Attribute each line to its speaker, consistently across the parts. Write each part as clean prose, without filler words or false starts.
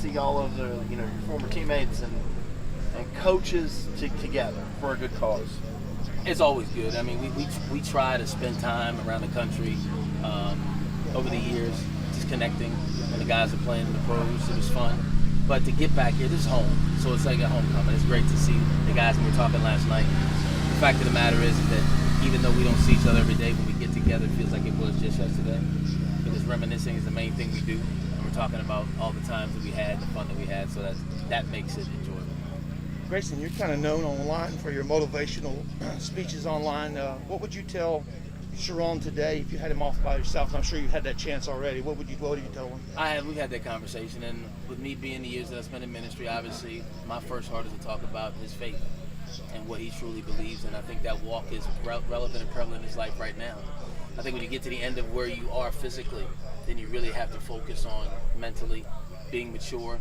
Speaker 1: see all of the your former teammates and coaches together for a good cause?
Speaker 2: It's always good. I mean, we try to spend time around the country over the years, just connecting. When the guys are playing in the pros, it was fun. But to get back here, this is home, so it's like a homecoming. It's great to see the guys. We were talking last night. The fact of the matter is that even though we don't see each other every day, when we get together, it feels like it was just yesterday. Because reminiscing is the main thing we do, and we're talking about all the times that we had, the fun that we had. So that makes it enjoyable.
Speaker 3: Grayson, you're kind of known online for your motivational speeches online. What would you tell Sharone today if you had him off by yourself? And I'm sure you had that chance already. What would you tell him?
Speaker 2: We've had that conversation, and with me being the years that I spent in ministry, obviously my first heart is to talk about his faith and what he truly believes, and I think that walk is relevant and prevalent in his life right now. I think when you get to the end of where you are physically, then you really have to focus on mentally being mature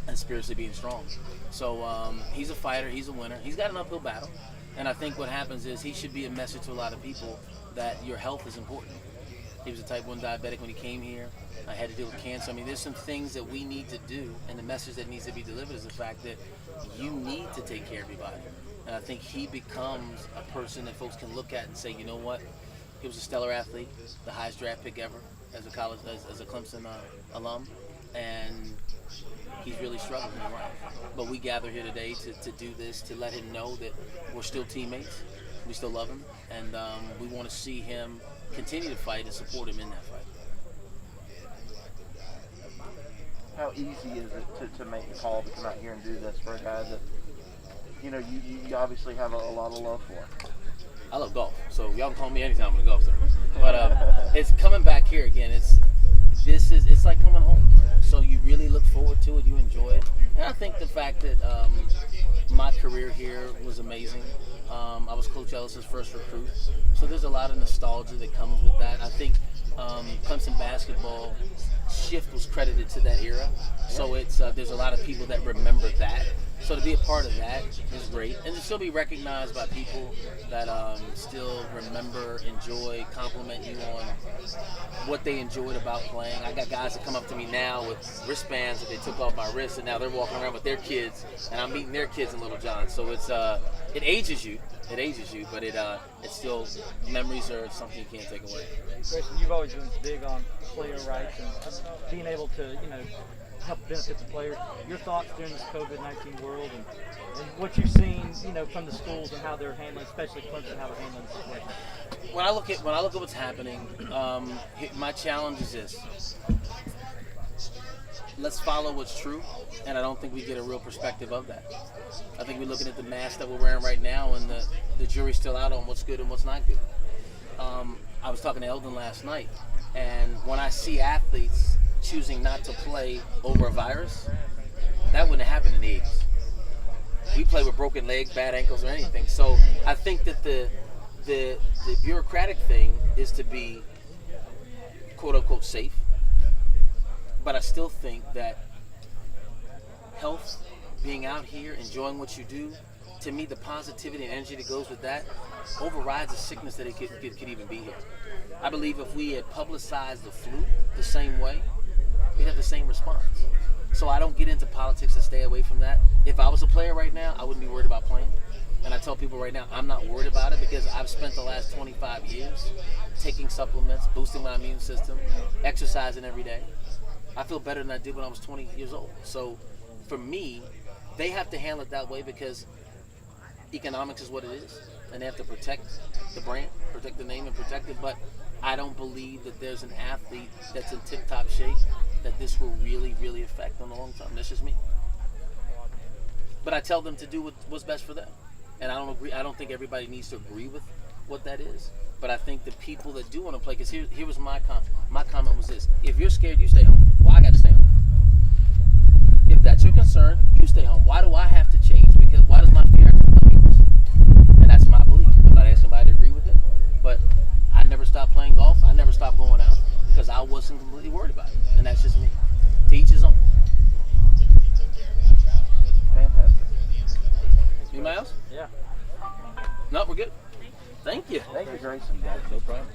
Speaker 2: and spiritually being strong. So he's a fighter, he's a winner, he's got an uphill battle, and I think what happens is he should be a message to a lot of people that your health is important. He was a type 1 diabetic when he came here. I had to deal with cancer. I mean, there's some things that we need to do, and the message that needs to be delivered is the fact that you need to take care of your body. And I think he becomes a person that folks can look at and say, you know what, he was a stellar athlete, the highest draft pick ever as a Clemson alum, and he's really struggling in life. But we gather here today to do this, to let him know that we're still teammates, we still love him, and we want to see him continue to fight and support him in that fight.
Speaker 1: How easy is it to make the call to come out here and do this for a guy that you obviously have a lot of love for?
Speaker 2: I love golf, so y'all can call me anytime I'm a golf. But it's coming back here again. It's like coming home. So you really look forward to it. You enjoy it, and I think the fact that my career here was amazing. I was Coach Ellis's first recruit, so there's a lot of nostalgia that comes with that. I think Clemson basketball shift was credited to that era, so there's a lot of people that remember that. So to be a part of that is great, and to still be recognized by people that still remember, enjoy, compliment you on what they enjoyed about playing. I got guys that come up to me now with wristbands that they took off my wrist, and now they're walking around with their kids, and I'm meeting their kids in Little John. So it ages you. It ages you, but it's still, memories are something you can't take away.
Speaker 4: Grayson, you've always been big on player rights and being able to, help benefit the players. Your thoughts during this COVID-19 world and what you've seen, from the schools and how they're handling, especially Clemson, how they're handling the situation.
Speaker 2: When I look at what's happening, my challenge is this: let's follow what's true, and I don't think we get a real perspective of that. I think we're looking at the mask that we're wearing right now, and the jury's still out on what's good and what's not good. I was talking to Eldon last night, and when I see athletes choosing not to play over a virus, that wouldn't have happened in the 80s. We play with broken legs, bad ankles, or anything. So I think that the bureaucratic thing is to be quote unquote safe, but I still think that health, being out here, enjoying what you do, to me the positivity and energy that goes with that overrides the sickness that it could even be here. I believe if we had publicized the flu the same way, we'd have the same response. So I don't get into politics and stay away from that. If I was a player right now, I wouldn't be worried about playing. And I tell people right now, I'm not worried about it because I've spent the last 25 years taking supplements, boosting my immune system, exercising every day. I feel better than I did when I was 20 years old. So for me, they have to handle it that way because economics is what it is. And they have to protect the brand, protect the name, and protect it. But I don't believe that there's an athlete that's in tip-top shape that this will really, really affect in the long term. That's just me. But I tell them to do what's best for them. And I don't agree. I don't think everybody needs to agree with what that is. But I think the people that do want to play, because here was my comment. My comment was this: if you're scared, you stay home. Why I got to stay home? If that's your concern, you stay home. Why do I have to change? Because why does my fear have to become yours? And that's my belief. I'm not asking anybody to agree with it, but I never stopped playing golf. I never stopped going out because I wasn't completely worried about it. And that's just me. To each his own.
Speaker 1: Fantastic.
Speaker 2: Anybody else?
Speaker 4: Yeah.
Speaker 2: No, we're good. Thank you.
Speaker 1: Thank you, Grayson.
Speaker 2: No problem.